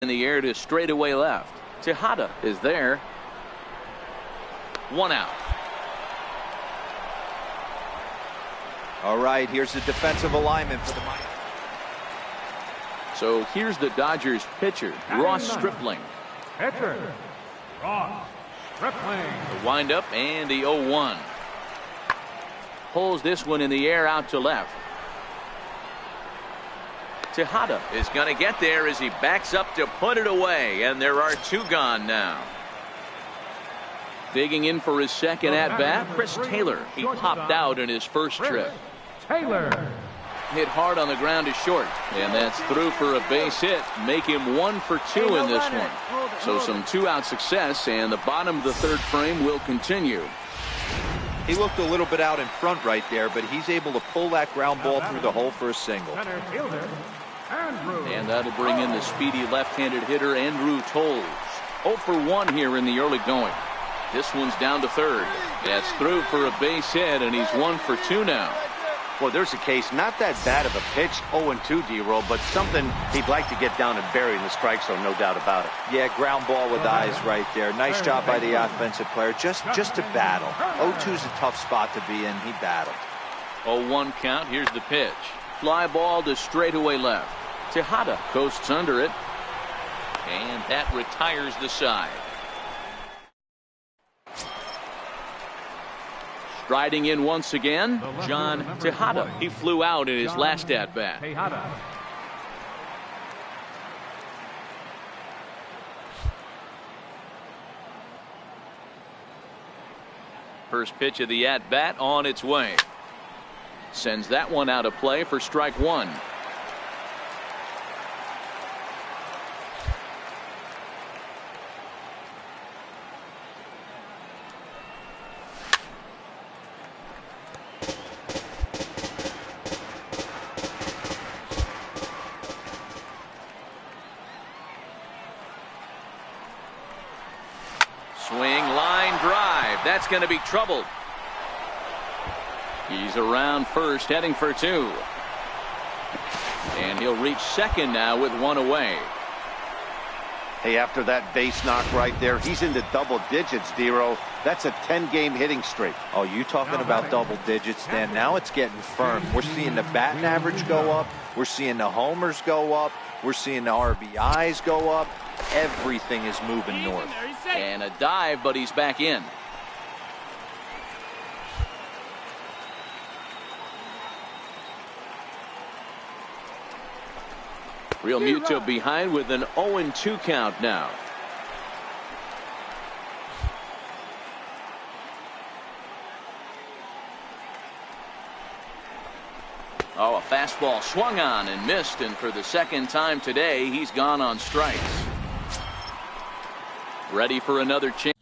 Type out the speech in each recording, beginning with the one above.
in the air to straightaway left. Tejada is there. 1 out. All right, here's the defensive alignment for the Miners. So here's the Dodgers pitcher, Ross Stripling. Pitcher, Ross Stripling. The windup and the 0-1. Pulls this one in the air out to left. Tejada is going to get there as he backs up to put it away, and there are 2 gone now. Digging in for his second at-bat, Chris Taylor. He popped out in his first trip. Taylor. Hit hard on the ground to short, and that's through for a base hit. Make him 1 for 2 in this one. So some 2-out success, and the bottom of the 3rd frame will continue. He looked a little bit out in front right there, but he's able to pull that ground ball through the hole for a single. And that'll bring in the speedy left-handed hitter Andrew Toles. 0 for 1 here in the early going. This one's down to 3rd. That's through for a base hit, and he's 1 for 2 now. Well, there's a case, not that bad of a pitch, 0-2 D-roll, but something he'd like to get down and bury in the strike zone, no doubt about it. Yeah, ground ball with eyes right there. Nice job by the offensive player, just to battle. 0-2's a tough spot to be in. He battled. 0-1 count. Here's the pitch. Fly ball to straightaway left. Tejada coasts under it, and that retires the side. Striding in once again, John Tejada. He flew out in his last at-bat. First pitch of the at-bat on its way. Sends that one out of play for strike 1. Swing, line drive. That's going to be troubled. He's around first, heading for 2. And he'll reach second now with 1 away. Hey, after that base knock right there, he's into double digits, D-roll. That's a 10-game hitting streak. Oh, you talking about double digits, Dan? Now it's getting firm. We're seeing the batting average go up. We're seeing the homers go up. We're seeing the RBIs go up. Everything is moving north. And a dive, but he's back in. Real Muto behind with an 0-2 count now. Oh, a fastball swung on and missed, and for the second time today, he's gone on strikes. Ready for another chance.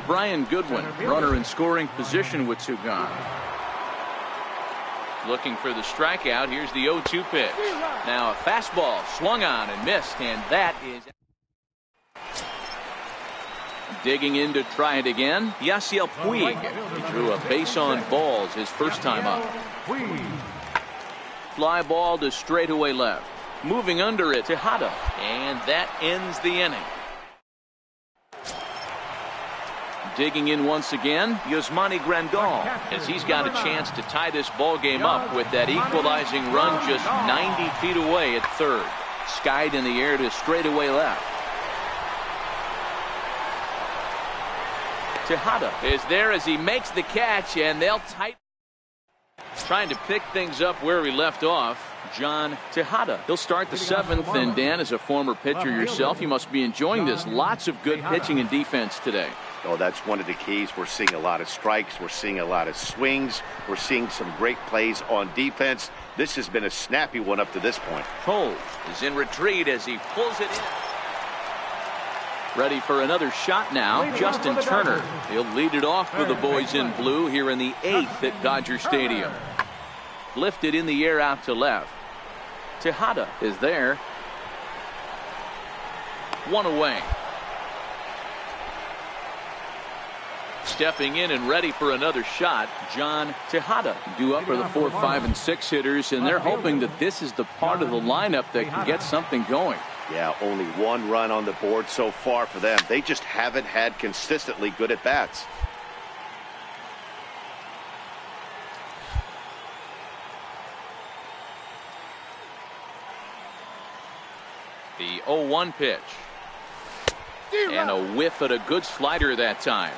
Brian Goodwin, runner in scoring position with 2 gone. Looking for the strikeout. Here's the 0-2 pitch. Now a fastball swung on and missed, and that is digging in to try it again. Yasiel Puig. He drew a base on balls his first time up. Fly ball to straightaway left. Moving under it, Tejada, and that ends the inning. Digging in once again, Yasmani Grandal, as he's got a chance to tie this ball game up with that equalizing run just 90 feet away at 3rd. Skied in the air to straightaway left. Tejada is there as he makes the catch, and they'll tighten. Trying to pick things up where we left off, John Tejada. He'll start the 7th, and Dan, as a former pitcher yourself, you must be enjoying this. Lots of good pitching and defense today. Oh, that's one of the keys. We're seeing a lot of strikes. We're seeing a lot of swings. We're seeing some great plays on defense. This has been a snappy one up to this point. Toles is in retreat as he pulls it in. Ready for another shot now, Justin Turner. He'll lead it off for the boys in blue here in the 8th at Dodger Stadium. Lifted in the air out to left. Tejada is there. One away. Stepping in and ready for another shot, John Tejada. Due up for the 4, 5, and 6 hitters, and they're hoping that this is the part of the lineup that can get something going. Yeah, only 1 run on the board so far for them. They just haven't had consistently good at-bats. The 0-1 pitch. And a whiff at a good slider that time.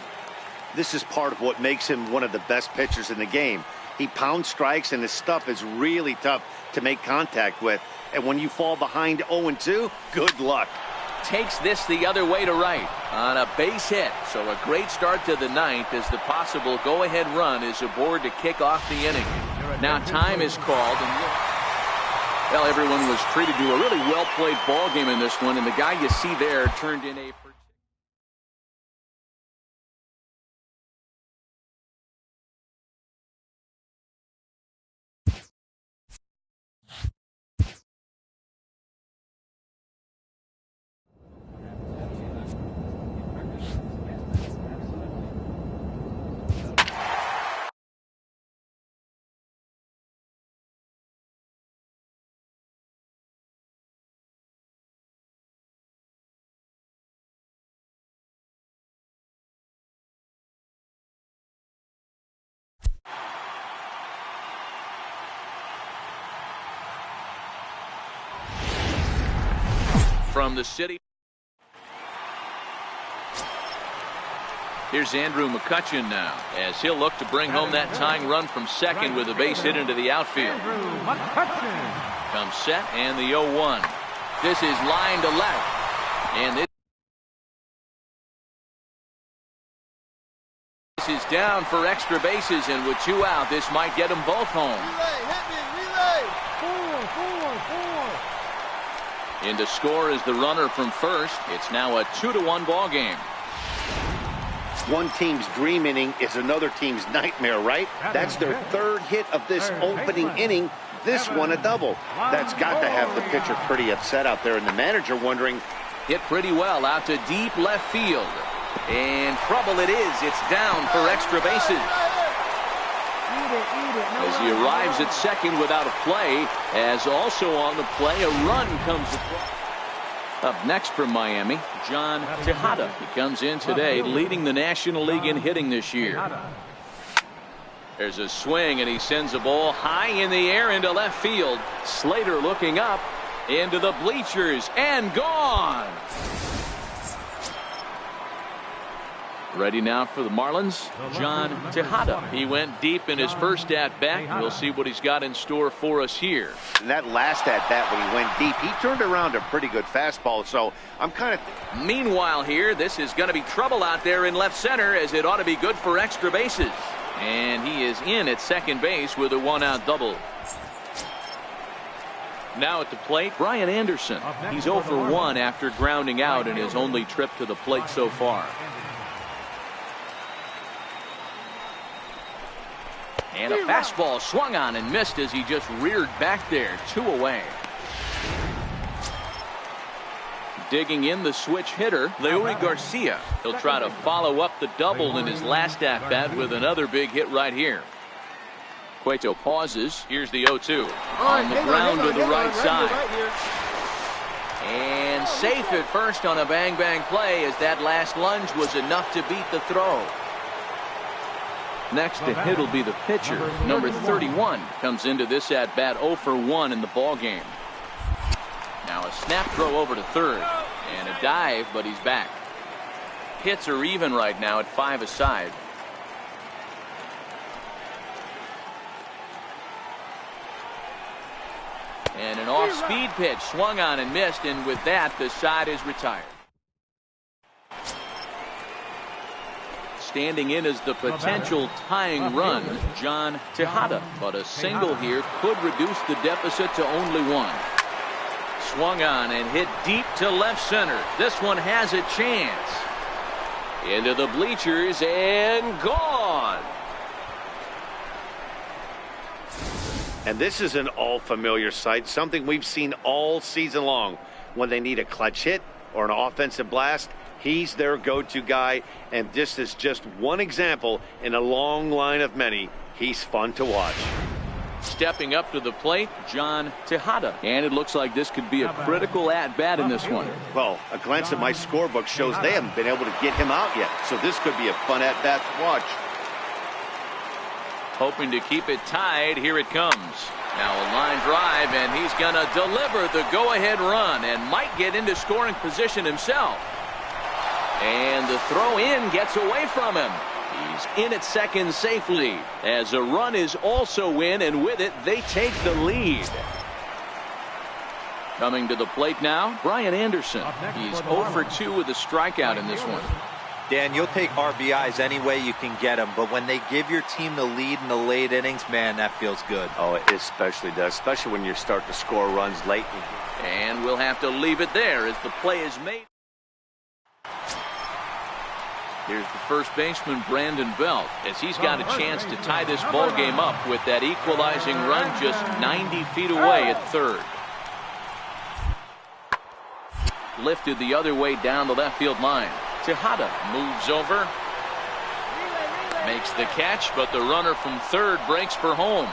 This is part of what makes him one of the best pitchers in the game. He pounds strikes, and his stuff is really tough to make contact with. And when you fall behind 0-2, good luck. Takes this the other way to right on a base hit. So a great start to the 9th as the possible go-ahead run is aboard to kick off the inning. Now time is called. And well, everyone was treated to a really well-played ball game in this one. And the guy you see there turned in a... From the city. Here's Andrew McCutchen now as he'll look to bring home that tying run from second with a base hit into the outfield. Comes set and the 0-1. This is line to left. And this is down for extra bases, and with 2 out, this might get them both home. Relay, hit me, relay. 4. In to score is the runner from first. It's now a 2-1 ball game. One team's dream inning is another team's nightmare, right? That's their 3rd hit of this opening inning. This one a double. That's got to have the pitcher pretty upset out there, and the manager wondering. Hit pretty well out to deep left field. And trouble it is. It's down for extra bases. As he arrives at second without a play, as also on the play, a run comes across. Up next from Miami, John Tejada. He comes in today leading the National League in hitting this year. There's a swing, and he sends a ball high in the air into left field. Slater looking up into the bleachers and gone. Ready now for the Marlins, John Tejada. He went deep in his first at-bat. We'll see what he's got in store for us here. And that last at-bat when he went deep, he turned around a pretty good fastball, so I'm kind of... Meanwhile here, this is going to be trouble out there in left center, as it ought to be good for extra bases. And he is in at second base with a 1-out double. Now at the plate, Brian Anderson. He's 0 for 1 after grounding out in his only trip to the plate so far. And a fastball swung on and missed as he just reared back there. 2 away. Digging in the switch hitter, Leury Garcia. He'll try to follow up the double in his last at-bat with another big hit right here. Cueto pauses. Here's the 0-2. On the ground to the right side. And safe at first on a bang-bang play, as that last lunge was enough to beat the throw. Next to hit will be the pitcher. Number 31 comes into this at-bat 0 for 1 in the ball game. Now a snap throw over to third. And a dive, but he's back. Hits are even right now at 5 aside. And an off-speed pitch swung on and missed, and with that, the side is retired. Standing in as the potential tying run, John Tejada. But a single here could reduce the deficit to only 1. Swung on and hit deep to left center. This one has a chance. Into the bleachers and gone. And this is an all-familiar sight, something we've seen all season long. When they need a clutch hit or an offensive blast, he's their go-to guy, and this is just one example in a long line of many. He's fun to watch. Stepping up to the plate, John Tejada. And it looks like this could be a critical at-bat in this one. Well, a glance at my scorebook shows they haven't been able to get him out yet, so this could be a fun at-bat to watch. Hoping to keep it tied. Here it comes. Now a line drive, and he's going to deliver the go-ahead run and might get into scoring position himself. And the throw in gets away from him. He's in at second safely as a run is also in, and with it they take the lead. Coming to the plate now, Brian Anderson. He's 0 for 2 with a strikeout in this one. Dan, you'll take RBIs any way you can get them, but when they give your team the lead in the late innings, man, that feels good. Oh, it especially does, especially when you start to score runs late. And we'll have to leave it there as the play is made. Here's the first baseman, Brandon Belt, as he's got a chance to tie this ball game up with that equalizing run just 90 feet away at third. Lifted the other way down the left field line. Tejada moves over, makes the catch, but the runner from third breaks for home.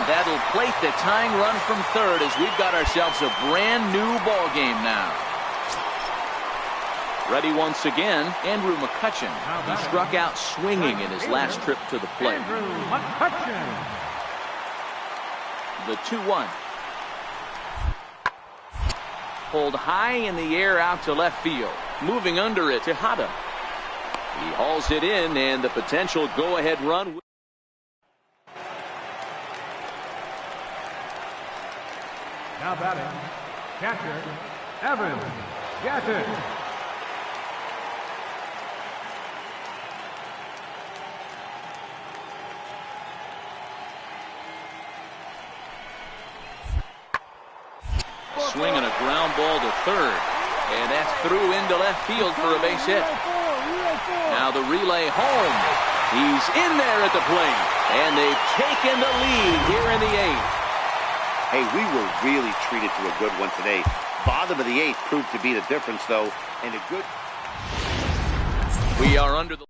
That'll plate the tying run from third as we've got ourselves a brand new ball game now. Ready once again, Andrew McCutcheon. He struck out swinging in his last trip to the plate. The 2-1. Pulled high in the air out to left field. Moving under it, Tejada. He hauls it in, and the potential go-ahead run. Now batting, catcher, Evans, Gatton. Swinging a ground ball to third, and that's through into left field for a base hit. Now the relay home. He's in there at the plate, and they've taken the lead here in the 8th. Hey, we were really treated to a good one today. Bottom of the 8th proved to be the difference, though, and a good... We are under the...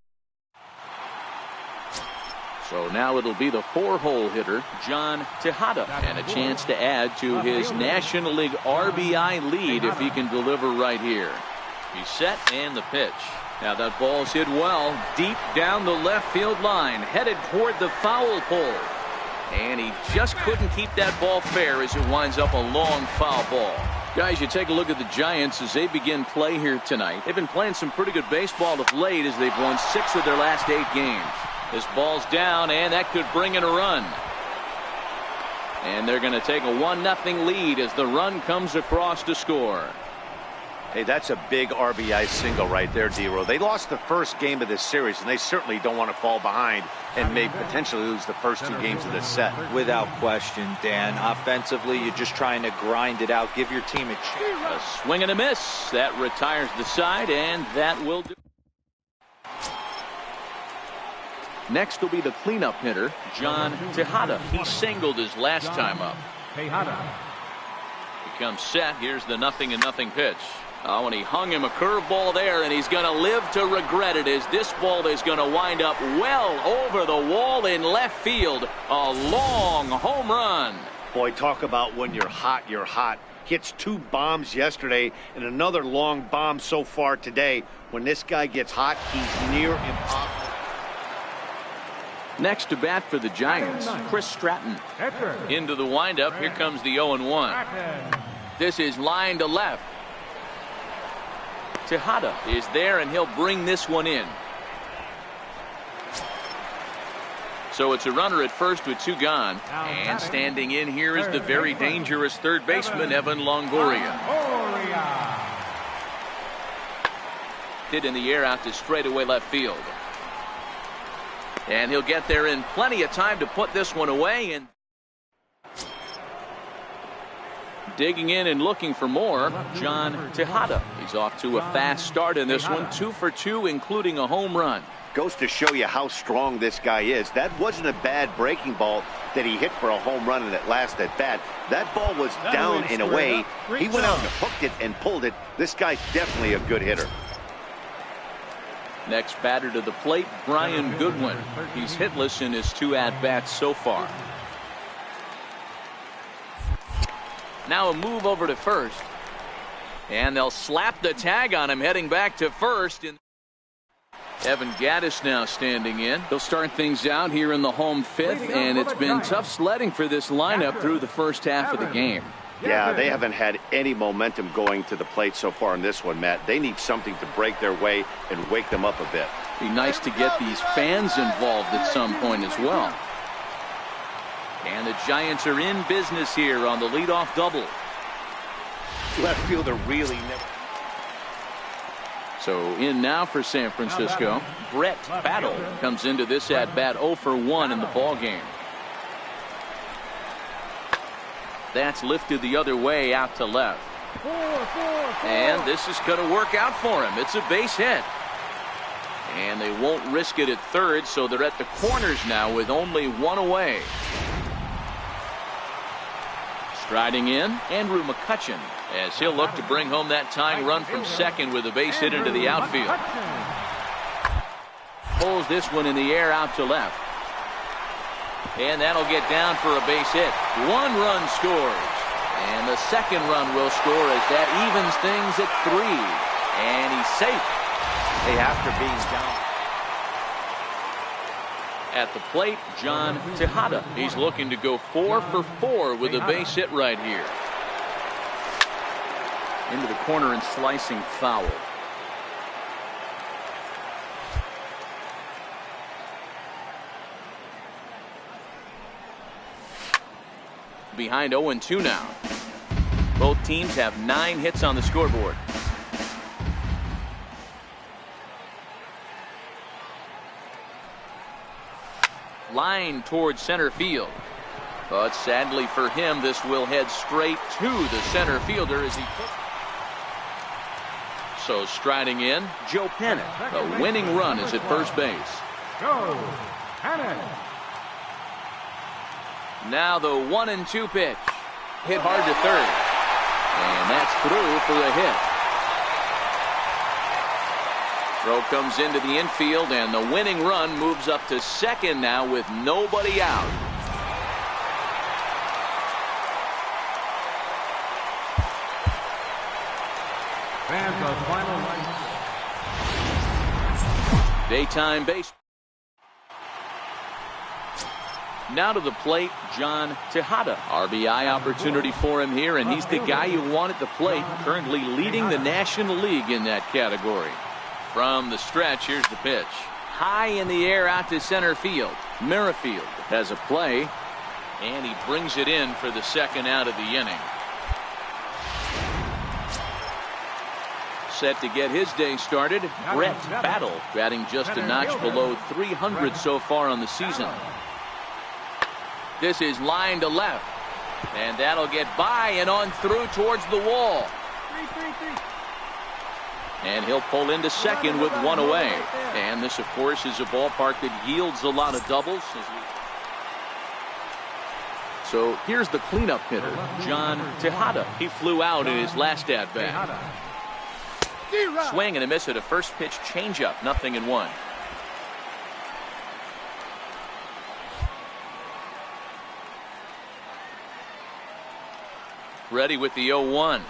So now it'll be the 4-hole hitter, John Tejada, and a chance to add to his National League RBI lead if he can deliver right here. He's set, and the pitch. Now that ball's hit well, deep down the left field line, headed toward the foul pole. And he just couldn't keep that ball fair as it winds up a long foul ball. Guys, you take a look at the Giants as they begin play here tonight. They've been playing some pretty good baseball of late as they've won 6 of their last 8 games. This ball's down, and that could bring in a run. And they're going to take a 1-0 lead as the run comes across to score. Hey, that's a big RBI single right there, D-Row. They lost the first game of this series, and they certainly don't want to fall behind and may potentially lose the first 2 games of this set. Without question, Dan. Offensively, you're just trying to grind it out, give your team a chance. A swing and a miss. That retires the side, and that will do. Next will be the cleanup hitter, John Tejada. He singled his last time up. Tejada. He comes set. Here's the 0-0 pitch. Oh, and he hung him a curveball there, and he's going to live to regret it as this ball is going to wind up well over the wall in left field. A long home run. Boy, talk about when you're hot, you're hot. Hits 2 bombs yesterday and another long bomb so far today. When this guy gets hot, he's near impossible. Next to bat for the Giants, Chris Stratton. Into the windup. Here comes the 0-1. This is line to left. Tejada is there, and he'll bring this one in. So it's a runner at first with 2 gone. And standing in here is the very dangerous third baseman, Evan Longoria. Hit in the air out to straightaway left field. And he'll get there in plenty of time to put this one away. And digging in and looking for more, John Tejada. He's off to a fast start in this one, 2 for 2, including a home run. Goes to show you how strong this guy is. That wasn't a bad breaking ball that he hit for a home run in that last at bat. That ball was down and away. He went out and hooked it and pulled it. This guy's definitely a good hitter. Next batter to the plate, Brian Goodwin. He's hitless in his 2 at-bats so far. Now a move over to first. And they'll slap the tag on him heading back to first. Evan Gattis now standing in. They'll start things out here in the home 5th, and it's been tough sledding for this lineup through the first half of the game. Yeah, they haven't had any momentum going to the plate so far in this one, Matt. They need something to break their way and wake them up a bit. Be nice to get these fans involved at some point as well. And the Giants are in business here on the leadoff double. Left fielder really never. So in now for San Francisco, Brett Battle comes into this at bat 0 for 1 in the ball game. That's lifted the other way out to left. And this is going to work out for him. It's a base hit. And they won't risk it at third, so they're at the corners now with only 1 away. Striding in, Andrew McCutcheon, as he'll look to bring home that tying run from second with a base hit into the outfield. Pulls this one in the air out to left. And that'll get down for a base hit. 1 run scores. And the second run will score as that evens things at 3. And he's safe. Hey, after being down at the plate, John Tejada. He's looking to go 4 for 4 with a base hit right here. Into the corner and slicing foul. Behind 0-2 now. Both teams have 9 hits on the scoreboard. Line towards center field. But sadly for him, this will head straight to the center fielder as he puts. So striding in, Joe Pennant. The winning run is at first base. Joe Pennant. Now the 1-2 pitch. Hit hard to third. And that's through for a hit. Throw comes into the infield, and the winning run moves up to second now with nobody out. Fans of final light. Daytime base. Now to the plate, John Tejada. RBI opportunity for him here, and he's the guy you want at the plate, currently leading the National League in that category. From the stretch, here's the pitch. High in the air out to center field. Merrifield has a play, and he brings it in for the second out of the inning. Set to get his day started, Brett Battle, batting just a notch below 300 so far on the season. This is line to left, and that'll get by and on through towards the wall. And he'll pull into second with 1 away. And this, of course, is a ballpark that yields a lot of doubles. So here's the cleanup hitter, John Tejada. He flew out in his last at-bat. Swing and a miss at a first pitch changeup, 0-1. Ready with the 0-1.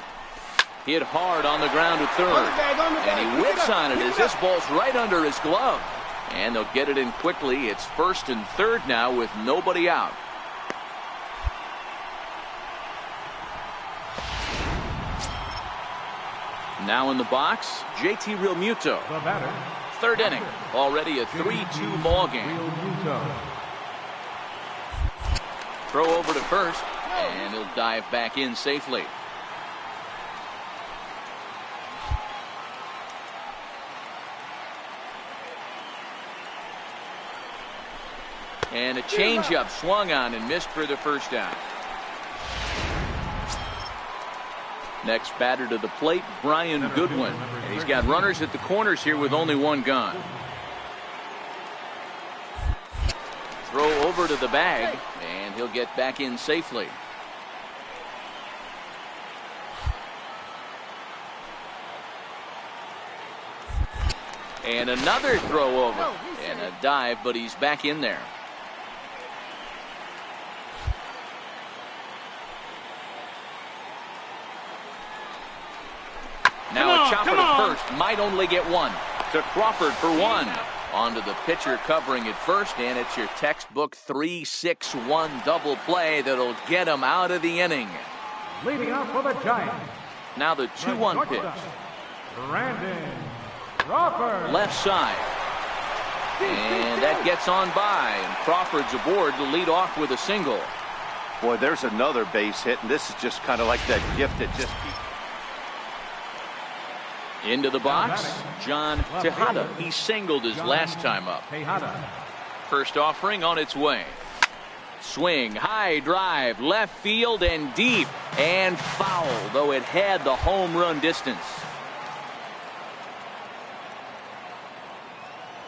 Hit hard on the ground to third. And he whips on it as this ball's right under his glove. And they'll get it in quickly. It's first and third now with nobody out. Now in the box, JT Realmuto. The batter. Third inning. Already a 3-2 ball game. Throw over to first. And he'll dive back in safely. And a changeup swung on and missed for the first out. Next batter to the plate, Brian Goodwin. And he's got runners at the corners here with only 1 gone. Throw over to the bag, and he'll get back in safely. And another throw over. And a dive, but he's back in there. Now a chopper to first. Might only get 1. To Crawford for 1. Onto the pitcher covering it first, and it's your textbook 3-6-1 double play that'll get him out of the inning. Leading off for the Giants. Now the 2-1 pitch. Brandon Crawford. Left side. And that gets on by, and Crawford's aboard to lead off with a single. Boy, there's another base hit, and this is just kind of like that gift that just keeps. Into the box, John Tejada. He singled his last time up. First offering on its way. Swing, high drive, left field and deep, and foul, though it had the home run distance.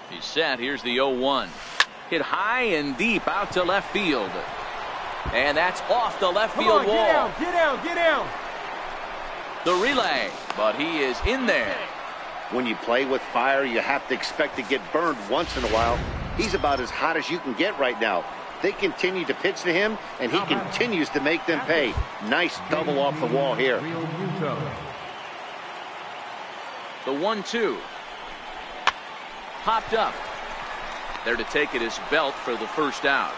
He's set. Here's the 0-1. Hit high and deep out to left field. And that's off the left field wall. Get down. The relay, but he is in there. When you play with fire, you have to expect to get burned once in a while. He's about as hot as you can get right now. They continue to pitch to him, and he continues to make them pay. Nice double off the wall here. The 1-2. Popped up. There to take it is Belt for the first out.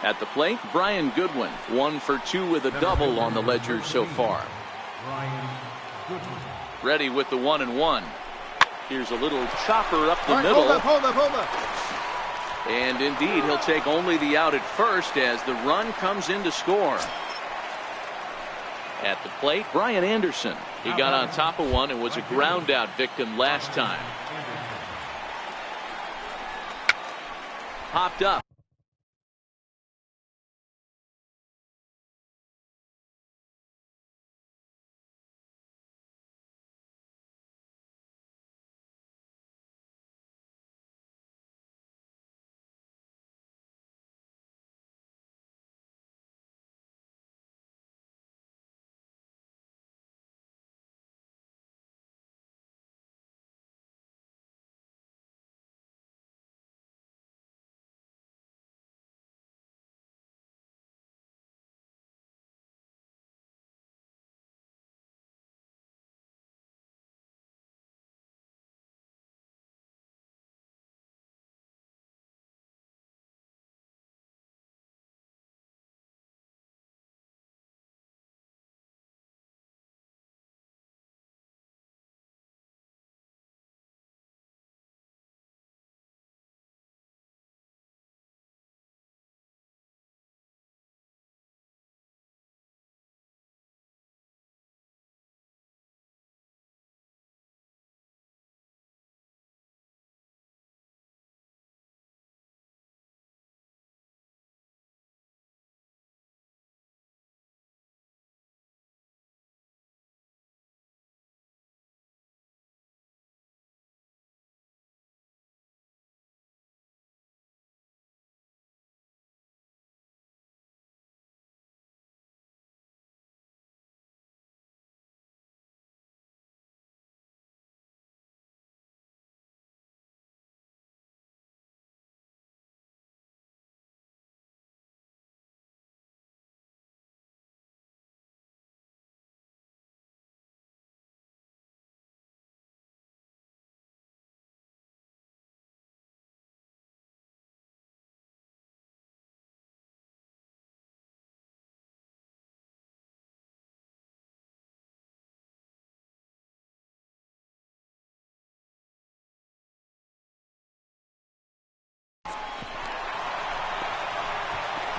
At the plate, Brian Goodwin, 1 for 2 with a double on the ledger so far. Ready with the 1-1. Here's a little chopper up the middle. Hold up. And indeed, he'll take only the out at first as the run comes in to score. At the plate, Brian Anderson. He got on top of one and was a ground out victim last time. Popped up.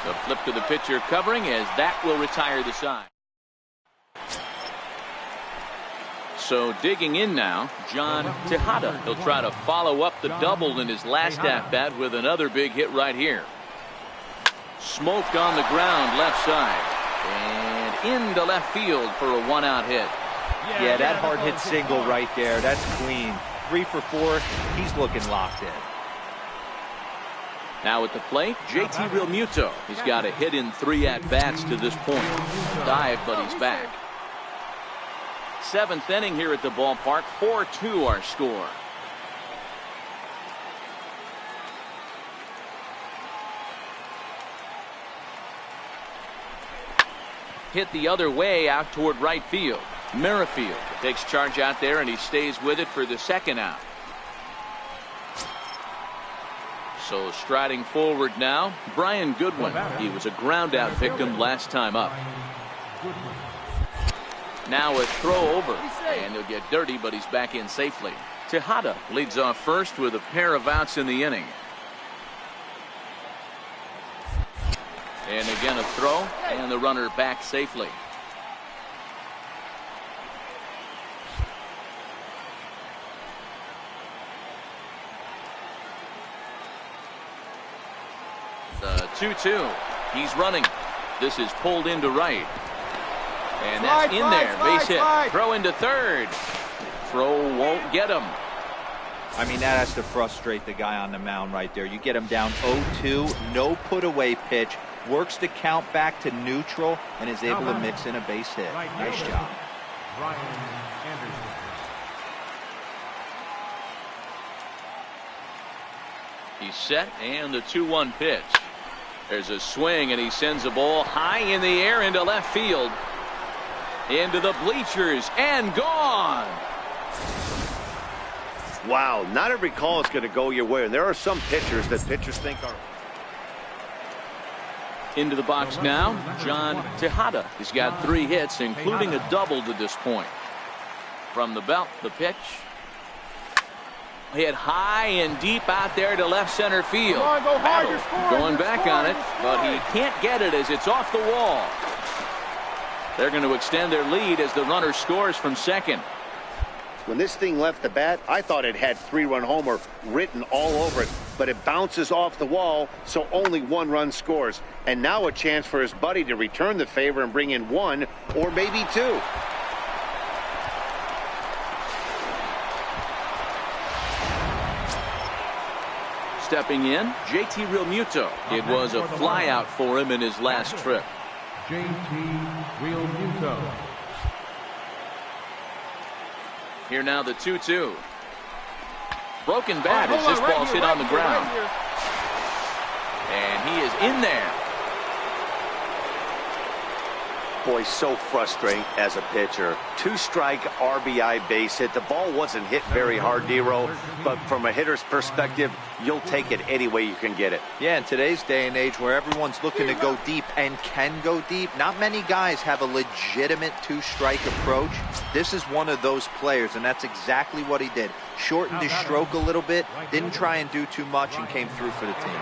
The flip to the pitcher covering as that will retire the side. So digging in now, John Tejada. He'll try to follow up the double in his last at-bat with another big hit right here. Smoked on the ground left side. And into left field for a one-out hit. Yeah, that hard hit single right there. That's clean. 3 for 4. He's looking locked in. Now at the plate, JT Realmuto. He's got a hit in 3 at-bats to this point. Dive, but he's back. 7th inning here at the ballpark. 4-2 our score. Hit the other way out toward right field. Merrifield takes charge out there, and he stays with it for the second out. So striding forward now, Brian Goodwin. He was a ground out victim last time up. Now a throw over, and he'll get dirty, but he's back in safely. Tejada leads off first with a pair of outs in the inning. And again a throw, and the runner back safely. The 2-2. He's running. This is pulled into right. And that's in there. Base hit. Throw into third. Throw won't get him. I mean, that has to frustrate the guy on the mound right there. You get him down 0-2, no put away pitch, works the count back to neutral, and is able to mix in a base hit. Nice job. He's set, and the 2-1 pitch. There's a swing, and he sends a ball high in the air into left field. Into the bleachers, and gone. Wow, not every call is going to go your way, and there are some pitchers that pitchers think are. Into the box now, John Tejada. He's got 3 hits, including a double to this point. From the belt, the pitch. Hit high and deep out there to left center field. Go hard, you're scoring, Going back on it, but he can't get it as it's off the wall. They're going to extend their lead as the runner scores from second. When this thing left the bat, I thought it had 3-run homer written all over it, but it bounces off the wall, so only 1 run scores. And now a chance for his buddy to return the favor and bring in 1 or maybe 2. Stepping in, JT Realmuto. It was a flyout for him in his last trip. JT Realmuto. Here now the 2-2. Broken bat as this ball's hit on the ground. And he is in there. Boy, so frustrating as a pitcher. 2-strike RBI base hit. The ball wasn't hit very hard, Nero, but from a hitter's perspective, you'll take it any way you can get it. Yeah, in today's day and age where everyone's looking to go deep and can go deep, not many guys have a legitimate 2-strike approach. This is one of those players, and that's exactly what he did. Shortened his stroke a little bit, didn't try and do too much, and came through for the team.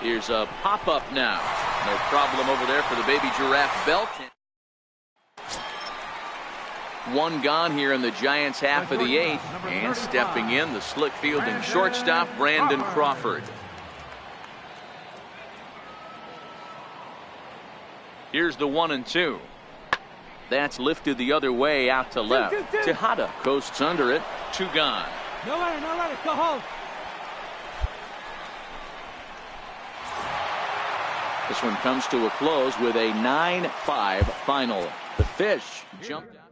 Here's a pop-up now. No problem over there for the baby giraffe belt. 1 gone here in the Giants' half of the 8th. And stepping in, the slick fielding shortstop, Brandon Crawford. Here's the 1-2. That's lifted the other way out to left. Tejada coasts under it. 2 gone. No letter, go home. This one comes to a close with a 9-5 final. The Fish jumped out.